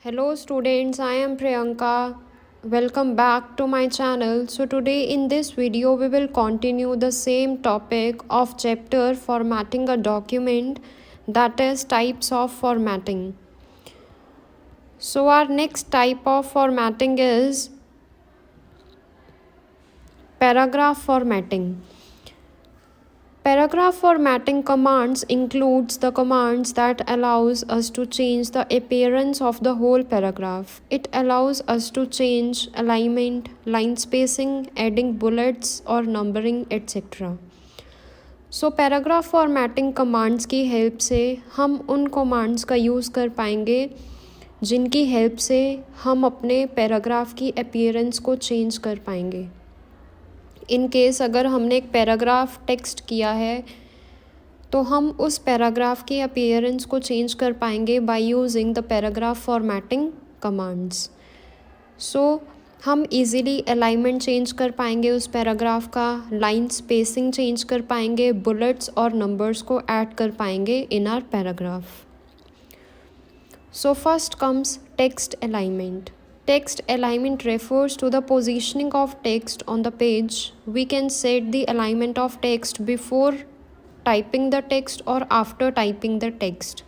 Hello students, I am Priyanka. Welcome back to my channel. So today in this video we will continue the same topic of chapter formatting a document, that is types of formatting. So our next type of formatting is paragraph formatting. Paragraph formatting commands includes the commands that allows us to change the appearance of the whole paragraph. It allows us to change alignment, line spacing, adding bullets or numbering etc. So paragraph formatting commands की help से हम उन commands का use कर पाएंगे जिनकी help से हम अपने पैराग्राफ की अपीयरेंस को चेंज कर पाएंगे. इन केस अगर हमने एक पैराग्राफ टेक्स्ट किया है तो हम उस पैराग्राफ की अपीयरेंस को चेंज कर पाएंगे by using the paragraph formatting commands. So हम इजीली अलाइनमेंट चेंज कर पाएंगे उस पैराग्राफ का, लाइन स्पेसिंग चेंज कर पाएंगे, बुलेट्स और नंबर्स को ऐड कर पाएंगे in our paragraph. So first comes text alignment. Text alignment refers to the positioning of text on the page. We can set the alignment of text before typing the text or after typing the text,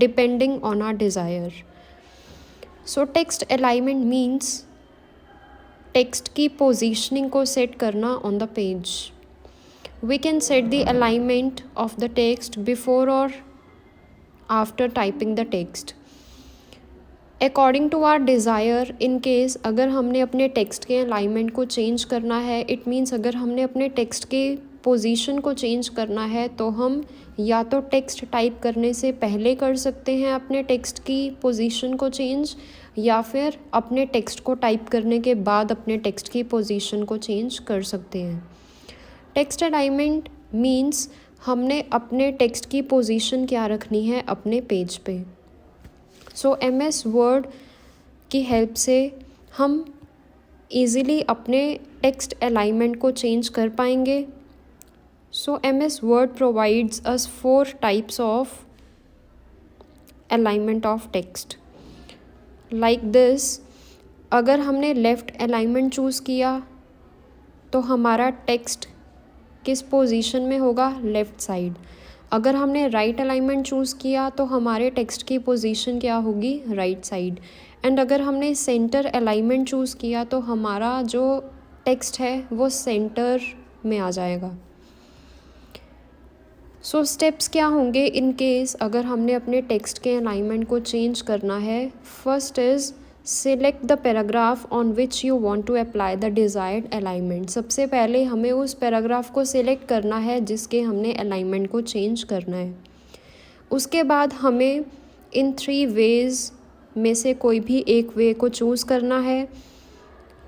depending on our desire. So text alignment means text की positioning को set करना on the page. We can set the alignment of the text before or after typing the text. According to our desire. In case अगर हमने अपने text के alignment को change करना है, इट मीन्स अगर हमने अपने टेक्स्ट के पोजीशन को चेंज करना है तो हम या तो टेक्स्ट टाइप करने से पहले कर सकते हैं अपने टेक्स्ट की पोजीशन को चेंज, या फिर अपने टेक्स्ट को टाइप करने के बाद अपने टेक्स्ट की पोजीशन को चेंज कर सकते हैं. टेक्स्ट अलाइनमेंट मीन्स हमने अपने टेक्स्ट की पोजीशन क्या रखनी है अपने पेज पे. सो MS वर्ड की हेल्प से हम इजीली अपने टेक्स्ट अलाइनमेंट को चेंज कर पाएंगे. सो MS word provides us 4 types of alignment of text like this. अगर हमने लेफ़्ट अलाइनमेंट चूज़ किया तो हमारा टेक्स्ट किस पोजीशन में होगा, लेफ़्ट साइड. अगर हमने राइट अलाइनमेंट चूज़ किया तो हमारे टेक्स्ट की पोजीशन क्या होगी, राइट साइड. एंड अगर हमने सेंटर अलाइनमेंट चूज़ किया तो हमारा जो टेक्स्ट है वो सेंटर में आ जाएगा. सो स्टेप्स क्या होंगे इन केस अगर हमने अपने टेक्स्ट के अलाइनमेंट को चेंज करना है. First is select the paragraph on which you want to apply the desired alignment. सबसे पहले हमें उस पैराग्राफ को सिलेक्ट करना है जिसके हमने अलाइनमेंट को चेंज करना है. उसके बाद हमें इन 3 वेज़ में से कोई भी एक वे को चूज़ करना है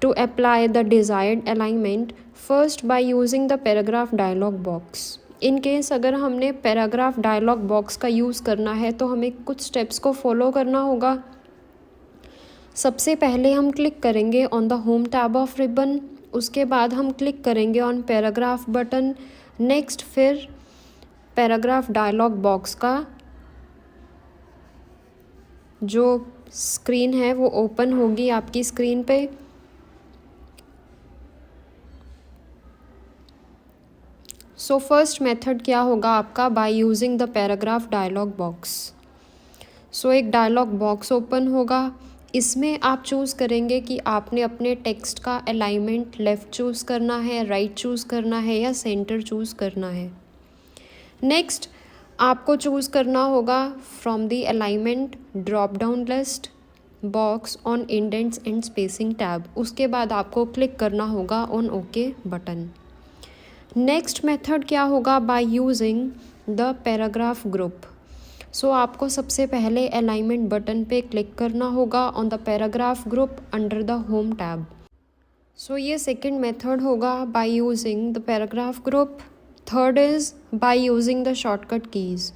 to apply the desired alignment. First by using the paragraph dialog box. In case अगर हमने पैराग्राफ डायलॉग बॉक्स का यूज़ करना है तो हमें कुछ स्टेप्स को फॉलो करना होगा. सबसे पहले हम क्लिक करेंगे on the home tab of ribbon. उसके बाद हम क्लिक करेंगे ऑन पैराग्राफ बटन. नेक्स्ट फिर पैराग्राफ डायलॉग बॉक्स का जो स्क्रीन है वो ओपन होगी आपकी स्क्रीन पे. सो फर्स्ट मेथड क्या होगा आपका, by using the paragraph dialog box. So एक डायलॉग बॉक्स ओपन होगा. इसमें आप चूज़ करेंगे कि आपने अपने टेक्स्ट का अलाइनमेंट लेफ़्ट चूज़ करना है, राइट चूज़ करना है या सेंटर चूज़ करना है. नेक्स्ट आपको चूज़ करना होगा from the alignment drop down list box on indents and spacing tab. उसके बाद आपको क्लिक करना होगा on okay button. Next method क्या होगा, by using the paragraph group. So आपको सबसे पहले अलाइनमेंट बटन पे क्लिक करना होगा on the paragraph group under the home tab. So ये सेकंड मेथड होगा by using the paragraph group. Third is by using the shortcut keys.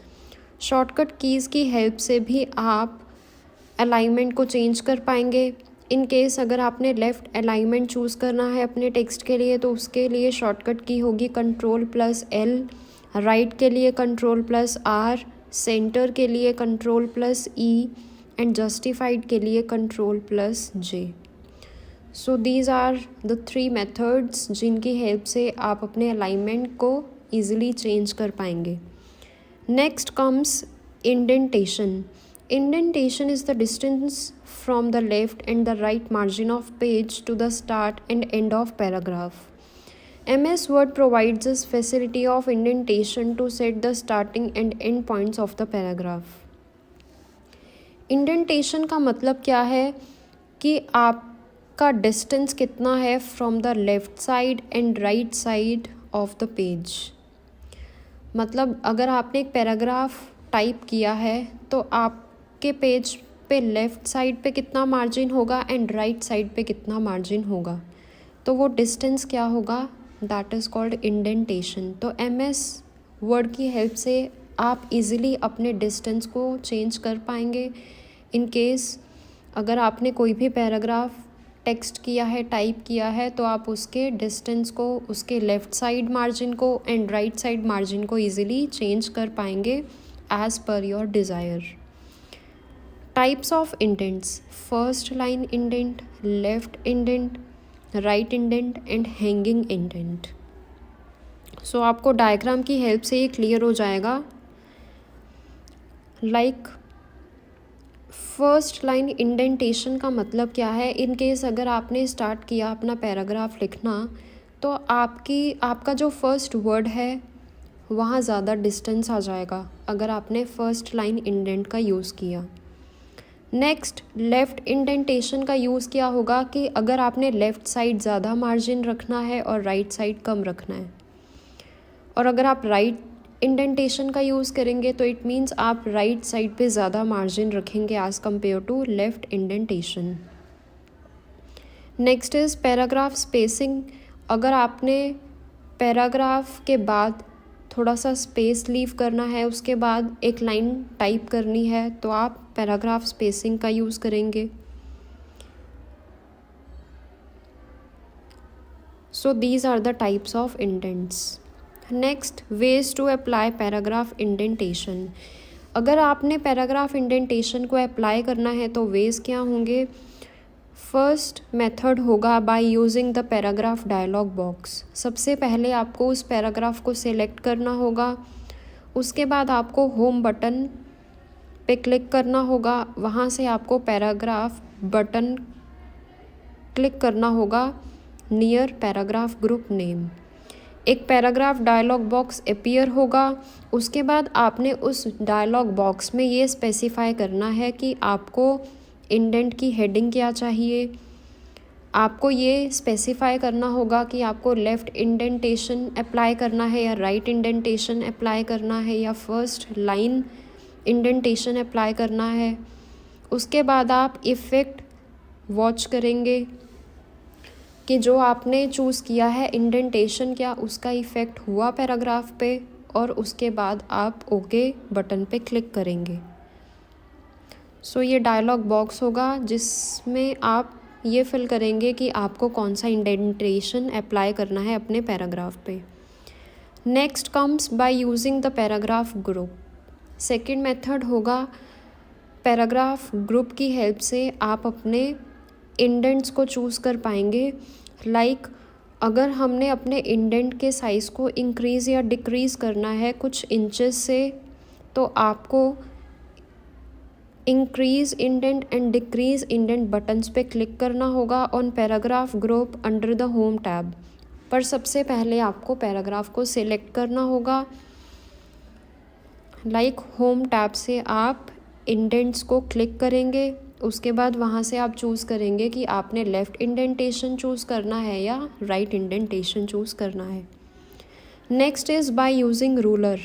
Shortcut keys की help से भी आप अलाइनमेंट को चेंज कर पाएंगे. इन केस अगर आपने लेफ़्ट अलाइनमेंट चूज़ करना है अपने टेक्स्ट के लिए तो उसके लिए शॉर्टकट की होगी Ctrl+L. राइट के लिए Ctrl+R. सेंटर के लिए Ctrl+E एंड जस्टिफाइड के लिए Ctrl+J। So these are the 3 methods जिनकी हेल्प से आप अपने अलाइनमेंट को ईजिली चेंज कर पाएंगे। Next comes indentation. Indentation is the distance from the left and the right margin of page to the start and end of paragraph. MS Word provides us facility of indentation to set the starting and end points of the paragraph. Indentation का मतलब क्या है कि आपका distance कितना है from the left side and right side of the page. मतलब अगर आपने एक पैराग्राफ टाइप किया है तो आपके पेज पे लेफ़्ट साइड पे कितना मार्जिन होगा एंड राइट साइड पे कितना मार्जिन होगा, तो वो डिस्टेंस क्या होगा, दैट इज़ कॉल्ड इंडेंटेशन। तो MS वर्ड की हेल्प से आप इजीली अपने डिस्टेंस को चेंज कर पाएंगे। इन केस अगर आपने कोई भी पैराग्राफ टेक्स्ट किया है, टाइप किया है, तो आप उसके डिस्टेंस को, उसके लेफ़्ट साइड मार्जिन को एंड राइट साइड मार्जिन को इजीली चेंज कर पाएंगे as per your desire. Types of indents: first line indent, left indent, right indent and hanging indent. So आपको डायग्राम की हेल्प से ये क्लियर हो जाएगा। लाइक फर्स्ट लाइन इंडेंटेशन का मतलब क्या है, इन केस अगर आपने स्टार्ट किया अपना पैराग्राफ लिखना तो आपका जो फर्स्ट वर्ड है वहाँ ज़्यादा डिस्टेंस आ जाएगा अगर आपने फर्स्ट लाइन इंडेंट का यूज़ किया। नेक्स्ट लेफ़्ट इंडेंटेशन का यूज़ किया होगा कि अगर आपने लेफ़्ट साइड ज़्यादा मार्जिन रखना है और राइट साइड कम रखना है, और अगर आप राइट इंडेंटेशन का यूज़ करेंगे तो इट मीन्स आप राइट साइड पे ज़्यादा मार्जिन रखेंगे as compared to left indentation. Next is paragraph spacing. अगर आपने पैराग्राफ के बाद थोड़ा सा स्पेस लीव करना है, उसके बाद एक लाइन टाइप करनी है, तो आप पैराग्राफ स्पेसिंग का यूज़ करेंगे। So these are the types of indents. Next ways to apply paragraph indentation. अगर आपने पैराग्राफ इंडेंटेशन को अप्लाई करना है तो वेज क्या होंगे। फर्स्ट मेथड होगा by using the paragraph dialog box. सबसे पहले आपको उस पैराग्राफ को सिलेक्ट करना होगा, उसके बाद आपको होम बटन पे क्लिक करना होगा, वहाँ से आपको पैराग्राफ बटन क्लिक करना होगा नियर पैराग्राफ ग्रुप नेम। एक पैराग्राफ डायलॉग बॉक्स अपीयर होगा। उसके बाद आपने उस डायलॉग बॉक्स में ये स्पेसिफाई करना है कि आपको इंडेंट की हेडिंग क्या चाहिए। आपको ये स्पेसिफाई करना होगा कि आपको लेफ़्ट इंडेंटेशन अप्लाई करना है या राइट इंडेंटेशन अप्लाई करना है या फर्स्ट लाइन इंडेंटेशन अप्लाई करना है। उसके बाद आप इफ़ेक्ट वॉच करेंगे कि जो आपने चूज़ किया है इंडेंटेशन, क्या उसका इफ़ेक्ट हुआ पैराग्राफ पे, और उसके बाद आप ओके बटन पे क्लिक करेंगे। सो ये डायलॉग बॉक्स होगा जिसमें आप ये फिल करेंगे कि आपको कौन सा इंडेंटेशन अप्लाई करना है अपने पैराग्राफ पे। Next comes by using the paragraph group. Second method होगा पैराग्राफ ग्रुप की हेल्प से आप अपने इंडेंट्स को चूज़ कर पाएंगे। लाइक अगर हमने अपने इंडेंट के साइज़ को इंक्रीज़ या डिक्रीज़ करना है कुछ इंचेस से, तो आपको increase indent and decrease indent buttons पे क्लिक करना होगा on paragraph group under the home tab. पर सबसे पहले आपको पैराग्राफ को सिलेक्ट करना होगा। लाइक होम टैब से आप इंडेंट्स को क्लिक करेंगे, उसके बाद वहाँ से आप चूज़ करेंगे कि आपने लेफ़्ट इंडेंटेशन चूज़ करना है या राइट इंडेंटेशन चूज़ करना है। Next is by using ruler.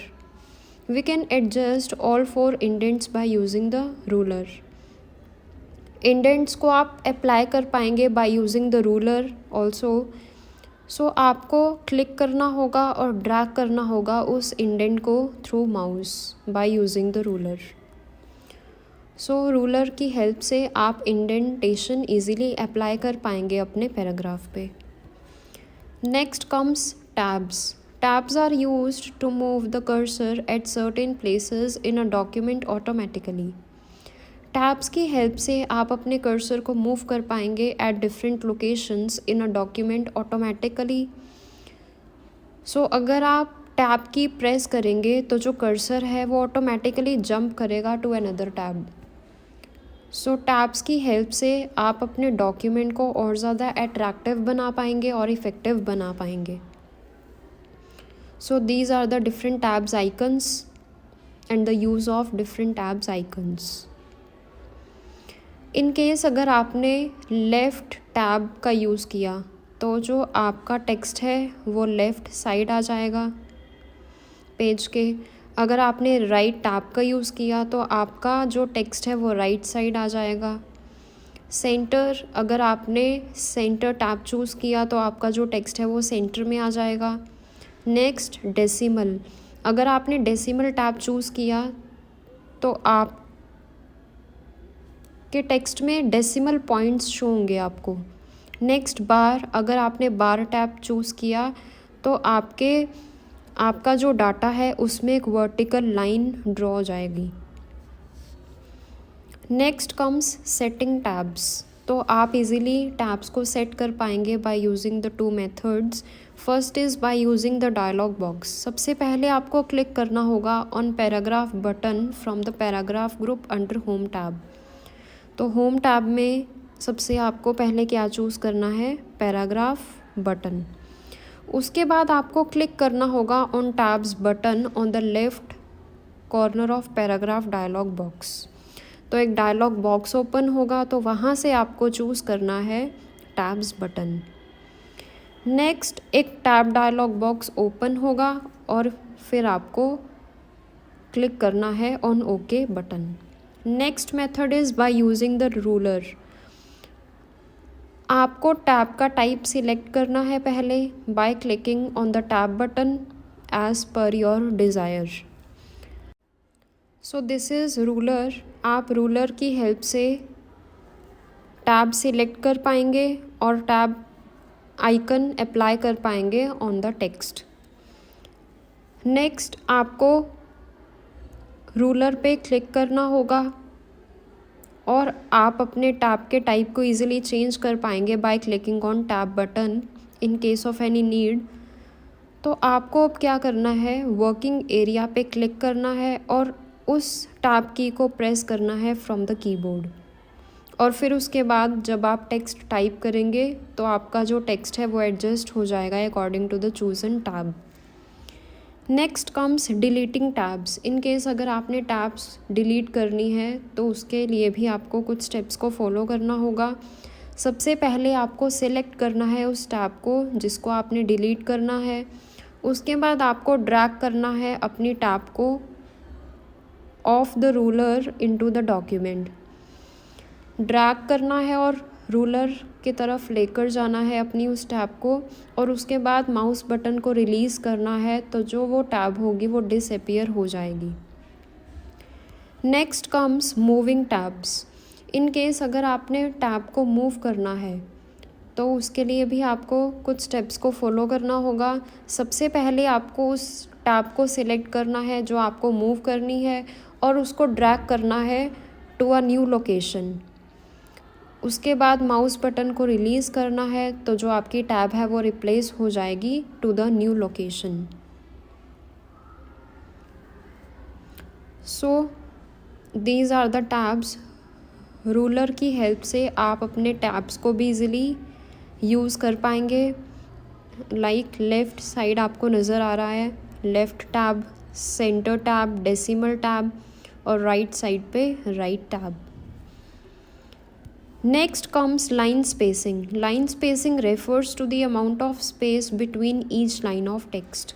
We can adjust all 4 indents by using the ruler. Indents को आप अप्लाई कर पाएंगे by using the ruler also. So आपको क्लिक करना होगा और ड्रैग करना होगा उस इंडेंट को through mouse bye using the ruler. So ruler की हेल्प से आप इंडेंटेशन इजीली अप्लाई कर पाएंगे अपने पैराग्राफ पे। Next comes tabs. Tabs are used to move the cursor at certain places in a document automatically. Tabs की help से आप अपने कर्सर को मूव कर पाएंगे at different locations in a document automatically. So अगर आप टैब की प्रेस करेंगे तो जो कर्सर है वो ऑटोमेटिकली जंप करेगा to another tab. So tabs की हेल्प से आप अपने डॉक्यूमेंट को और ज़्यादा अट्रैक्टिव बना पाएंगे और इफ़ेक्टिव बना पाएंगे। So these are the different tabs icons and the use of different tabs icons. In case अगर आपने लेफ़्ट टैब का यूज़ किया तो जो आपका टेक्स्ट है वो लेफ़्ट साइड आ जाएगा पेज के। अगर आपने राइट टैब का यूज़ किया तो आपका जो टेक्स्ट है वो राइट साइड आ जाएगा। सेंटर, अगर आपने सेंटर टैब चूज़ किया तो आपका जो टेक्स्ट है वो सेंटर में आ जाएगा। नेक्स्ट डेसिमल, अगर आपने डेसिमल टैब चूज़ किया तो आप के टेक्स्ट में डेसिमल पॉइंट्स शो होंगे आपको। नेक्स्ट बार, अगर आपने बार टैब चूज़ किया तो आपका जो डाटा है उसमें एक वर्टिकल लाइन ड्रॉ हो जाएगी। Next comes setting tabs. तो आप इजीली टैब्स को सेट कर पाएंगे by using the two methods. First is by using the dialog box. सबसे पहले आपको क्लिक करना होगा on paragraph button from the paragraph group under home tab. तो होम टैब में सबसे आपको पहले क्या चूज़ करना है, पैराग्राफ बटन। उसके बाद आपको क्लिक करना होगा on tabs button on the left corner of paragraph dialog box. तो एक डायलॉग बॉक्स ओपन होगा तो वहाँ से आपको चूज़ करना है टैब्स बटन। नेक्स्ट एक टैब डायलॉग बॉक्स ओपन होगा और फिर आपको क्लिक करना है on okay button. Next method is by using the ruler. आपको टैब का टाइप सिलेक्ट करना है पहले by clicking on the tab button as per your desire. So this is ruler. आप रूलर की हेल्प से टैब सिलेक्ट कर पाएंगे और टैब आइकन अप्लाई कर पाएंगे ऑन द टेक्स्ट। नेक्स्ट आपको रूलर पे क्लिक करना होगा और आप अपने टैब के टाइप को इजीली चेंज कर पाएंगे bye clicking on tab button in case of any need. तो आपको अब क्या करना है, वर्किंग एरिया पे क्लिक करना है और उस टैब की को प्रेस करना है फ्रॉम द कीबोर्ड। और फिर उसके बाद जब आप टेक्स्ट टाइप करेंगे तो आपका जो टेक्स्ट है वो एडजस्ट हो जाएगा according to the chosen tab. Next comes deleting tabs. In case अगर आपने टैब्स डिलीट करनी है तो उसके लिए भी आपको कुछ स्टेप्स को फॉलो करना होगा। सबसे पहले आपको सिलेक्ट करना है उस टैब को जिसको आपने डिलीट करना है। उसके बाद आपको ड्रैग करना है अपनी टैब को of the ruler into the document. Drag करना है और रूलर की तरफ लेकर जाना है अपनी उस टैब को और उसके बाद माउस बटन को रिलीज़ करना है तो जो वो टैब होगी वो डिसअपीयर हो जाएगी। Next comes moving tabs. In case अगर आपने टैब को मूव करना है तो उसके लिए भी आपको कुछ स्टेप्स को फॉलो करना होगा। सबसे पहले आपको उस टैब को सिलेक्ट करना है जो आपको मूव करनी है और उसको ड्रैग करना है टू अ न्यू लोकेशन। उसके बाद माउस बटन को रिलीज़ करना है तो जो आपकी टैब है वो रिप्लेस हो जाएगी to the new location. So these are the tabs. Ruler की हेल्प से आप अपने टैब्स को भी इजीली यूज़ कर पाएंगे। लाइक लेफ़्ट साइड आपको नज़र आ रहा है, left tab, centre tab, decimal tab और राइट साइड पे right tab. Next comes line spacing. Line spacing refers to the amount of space between each line of text.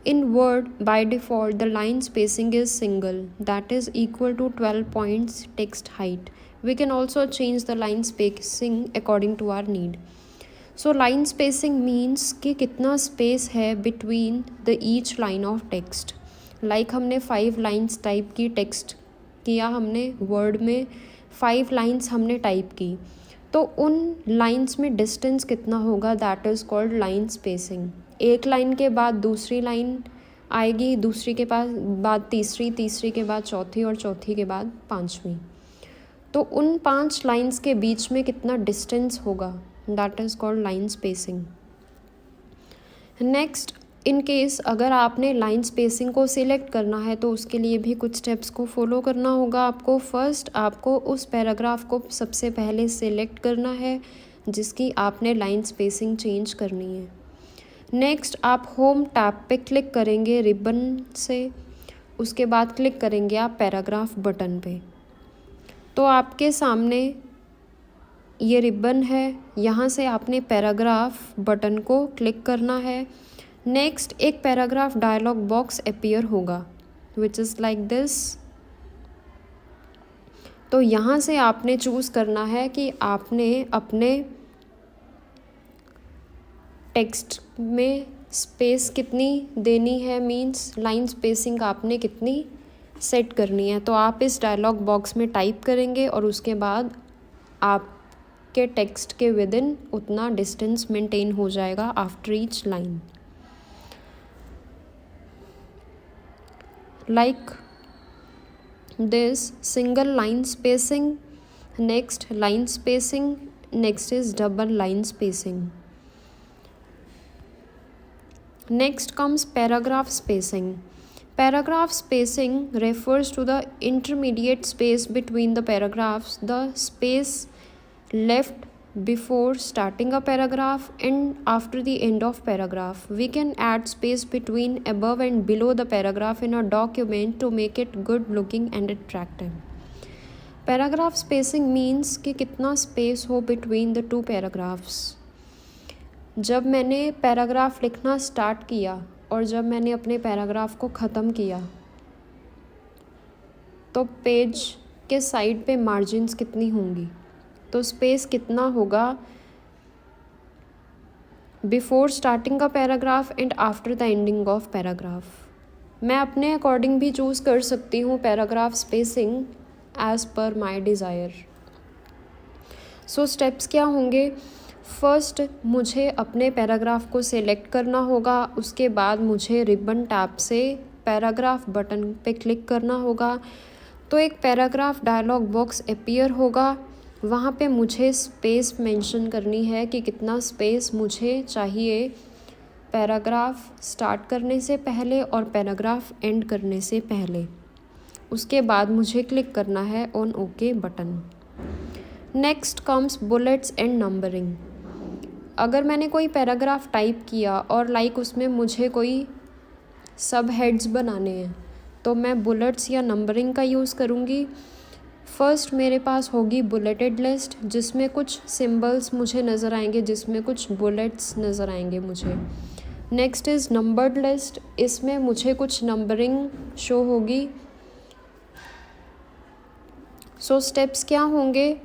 In Word, by default, the line spacing is single, that is equal to 12 points text height. We can also change the line spacing according to our need. So line spacing means कि कितना space है between the each line of text. Like हमने 5 lines type की text किया, हमने Word में 5 lines हमने type की तो उन लाइन्स में डिस्टेंस कितना होगा, that is called line spacing. एक लाइन के बाद दूसरी लाइन आएगी, दूसरी के बाद तीसरी, तीसरी के बाद चौथी और चौथी के बाद पांचवी। तो उन 5 लाइंस के बीच में कितना डिस्टेंस होगा, that is called line spacing. Next, in case अगर आपने लाइन स्पेसिंग को सिलेक्ट करना है तो उसके लिए भी कुछ स्टेप्स को फॉलो करना होगा आपको। फर्स्ट, आपको उस पैराग्राफ को सबसे पहले सिलेक्ट करना है जिसकी आपने लाइन स्पेसिंग चेंज करनी है। नेक्स्ट, आप होम टैब पे क्लिक करेंगे रिबन से, उसके बाद क्लिक करेंगे आप पैराग्राफ बटन पे। तो आपके सामने ये रिबन है, यहाँ से आपने पैराग्राफ बटन को क्लिक करना है। नेक्स्ट, एक पैराग्राफ डायलॉग बॉक्स अपीयर होगा विच इज़ लाइक दिस। तो यहाँ से आपने चूज़ करना है कि आपने अपने टेक्स्ट में स्पेस कितनी देनी है, मीन्स लाइन स्पेसिंग आपने कितनी सेट करनी है। तो आप इस डायलॉग बॉक्स में टाइप करेंगे और उसके बाद आपके टेक्स्ट के विद इन उतना डिस्टेंस मेंटेन हो जाएगा after each line. Like this single line spacing, next line spacing, next is double line spacing. Next comes paragraph spacing. Paragraph spacing refers to the intermediate space between the paragraphs, the space left before starting a paragraph and after the end of paragraph. We can add space between above and below the paragraph in a document to make it good looking and attractive. Paragraph spacing means कि कितना space हो between the two paragraphs. जब मैंने paragraph लिखना start किया और जब मैंने अपने पैराग्राफ को ख़त्म किया तो पेज के साइड पे मार्जिन्स कितनी होंगी, तो स्पेस कितना होगा बिफोर स्टार्टिंग का paragraph and after the ending of paragraph. मैं अपने अकॉर्डिंग भी चूज़ कर सकती हूँ पैराग्राफ स्पेसिंग एज़ पर माई डिज़ायर। सो स्टेप्स क्या होंगे, फर्स्ट मुझे अपने पैराग्राफ को सिलेक्ट करना होगा, उसके बाद मुझे रिबन टैब से पैराग्राफ बटन पे क्लिक करना होगा। तो एक पैराग्राफ डायलॉग बॉक्स अपीयर होगा, वहाँ पे मुझे स्पेस मेंशन करनी है कि कितना स्पेस मुझे चाहिए पैराग्राफ स्टार्ट करने से पहले और पैराग्राफ एंड करने से पहले। उसके बाद मुझे क्लिक करना है on okay button. Next comes bullets and numbering. अगर मैंने कोई पैराग्राफ टाइप किया और उसमें मुझे कोई सब हेड्स बनाने हैं तो मैं बुलेट्स या नंबरिंग का यूज़ करूँगी। फर्स्ट मेरे पास होगी बुलेटेड लिस्ट जिसमें कुछ सिंबल्स मुझे नज़र आएंगे, जिसमें कुछ बुलेट्स नज़र आएंगे मुझे। नेक्स्ट इज़ नंबर्ड लिस्ट, इसमें मुझे कुछ नंबरिंग शो होगी। सो स्टेप्स क्या होंगे,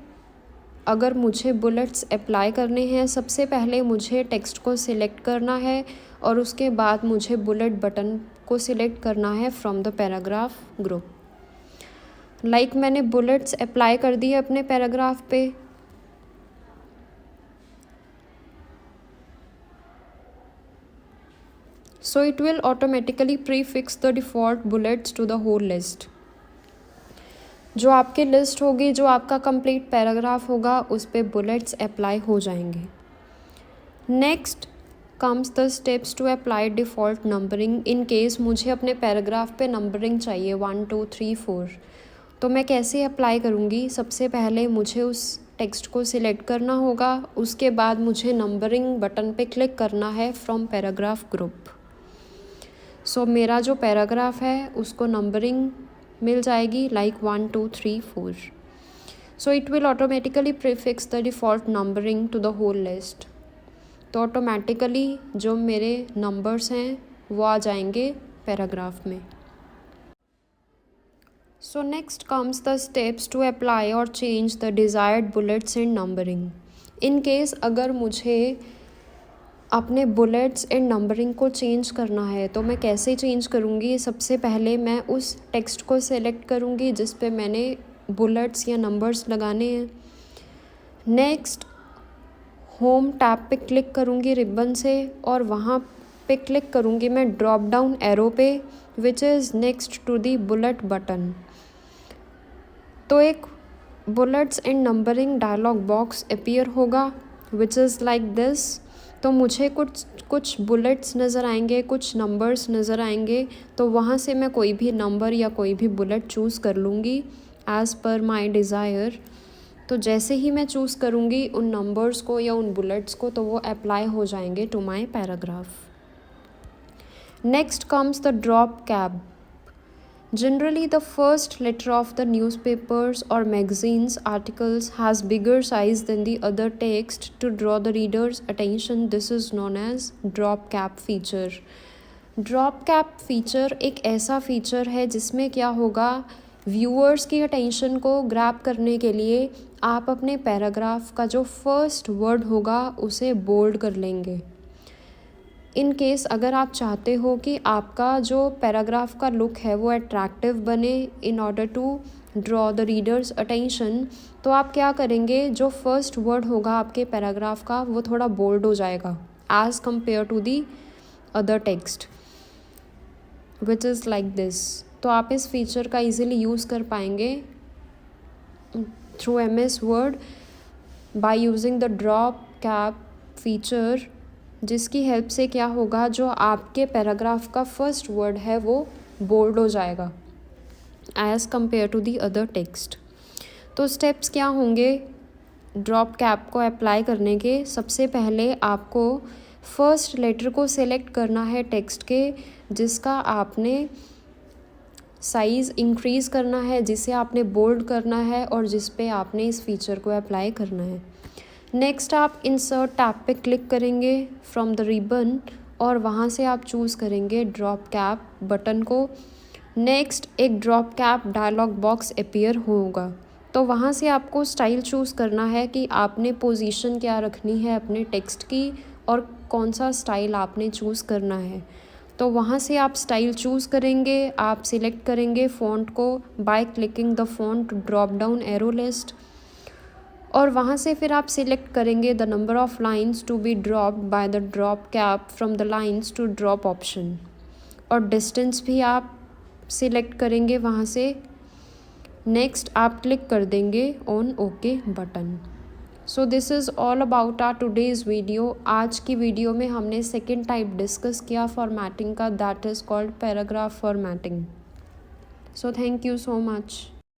अगर मुझे बुलेट्स अप्लाई करने हैं सबसे पहले मुझे टेक्स्ट को सिलेक्ट करना है और उसके बाद मुझे बुलेट बटन को सिलेक्ट करना है फ्रॉम द पैराग्राफ ग्रुप। मैंने बुलेट्स अप्लाई कर दी है अपने पैराग्राफ पे। So it will automatically prefix the default bullets to the whole list. जो आपकी लिस्ट होगी, जो आपका कंप्लीट पैराग्राफ होगा, उस पे बुलेट्स अप्लाई हो जाएंगे। Next comes the steps to apply default numbering. In case मुझे अपने पैराग्राफ पे नंबरिंग चाहिए 1 2 3 4, तो मैं कैसे अप्लाई करूँगी, सबसे पहले मुझे उस टेक्स्ट को सिलेक्ट करना होगा, उसके बाद मुझे नंबरिंग बटन पे क्लिक करना है फ्रॉम पैराग्राफ ग्रुप। सो मेरा जो पैराग्राफ है उसको नंबरिंग मिल जाएगी 1 2 3 4। So it will automatically prefix the default numbering to the whole list. तो ऑटोमेटिकली जो मेरे नंबर्स हैं वो आ जाएंगे पैराग्राफ में। So next comes the steps to apply और change the desired bullets and numbering. In case अगर मुझे अपने बुलेट्स एंड नंबरिंग को चेंज करना है तो मैं कैसे चेंज करूँगी, सबसे पहले मैं उस टेक्स्ट को सेलेक्ट करूँगी जिस पे मैंने बुलेट्स या नंबर्स लगाने हैं। नेक्स्ट होम टैब पे क्लिक करूँगी रिबन से और वहाँ पे क्लिक करूँगी मैं ड्रॉप डाउन एरो पे which is next to the bullet button. तो एक bullets and numbering dialog box appear होगा विच इज़ लाइक दिस। तो मुझे कुछ बुलेट्स नज़र आएंगे, कुछ नंबर्स नज़र आएंगे, तो वहाँ से मैं कोई भी नंबर या कोई भी बुलेट चूज़ कर लूँगी एज़ पर माई डिज़ायर। तो जैसे ही मैं चूज़ करूँगी उन नंबर्स को या उन बुलेट्स को, तो वो अप्लाई हो जाएंगे to my paragraph. Next comes the drop cap. Generally, the first letter of the newspapers or magazines articles has bigger size than the other text to draw the reader's attention. This is known as drop cap feature. Drop cap feature एक ऐसा feature है जिसमें क्या होगा, viewers की attention को grab करने के लिए आप अपने पैराग्राफ का जो फर्स्ट वर्ड होगा उसे बोल्ड कर लेंगे। इन केस अगर आप चाहते हो कि आपका जो पैराग्राफ का लुक है वो अट्रैक्टिव बने in order to draw the readers attention, तो आप क्या करेंगे, जो फर्स्ट वर्ड होगा आपके पैराग्राफ का वो थोड़ा बोल्ड हो जाएगा as compared to the other text which is like this. तो आप इस फीचर का ईज़िली यूज़ कर पाएंगे through MS Word by using the drop cap feature, जिसकी हेल्प से क्या होगा, जो आपके पैराग्राफ का फर्स्ट वर्ड है वो बोल्ड हो जाएगा as compared to the other text. तो स्टेप्स क्या होंगे ड्रॉप कैप को अप्लाई करने के। सबसे पहले आपको फर्स्ट लेटर को सिलेक्ट करना है टेक्स्ट के जिसका आपने साइज़ इंक्रीज़ करना है, जिसे आपने बोल्ड करना है और जिस पे आपने इस फीचर को अप्लाई करना है। नेक्स्ट आप इंसर्ट टैब पे क्लिक करेंगे फ्रॉम द रिबन और वहाँ से आप चूज़ करेंगे ड्रॉप कैप बटन को। नेक्स्ट एक drop cap dialog box appear होगा, तो वहाँ से आपको स्टाइल चूज़ करना है कि आपने पोजीशन क्या रखनी है अपने टेक्स्ट की और कौन सा स्टाइल आपने चूज़ करना है। तो वहाँ से आप स्टाइल चूज़ करेंगे, आप सिलेक्ट करेंगे फ़ॉन्ट को by clicking the font drop down arrow list और वहाँ से फिर आप सिलेक्ट करेंगे the number of lines to be dropped by the drop cap from the lines to drop option और डिस्टेंस भी आप सिलेक्ट करेंगे वहाँ से। नेक्स्ट आप क्लिक कर देंगे on okay button. So this is all about our today's video. आज की वीडियो में हमने सेकेंड टाइप डिस्कस किया फॉर्मेटिंग का, that is called paragraph formatting. So thank you so much.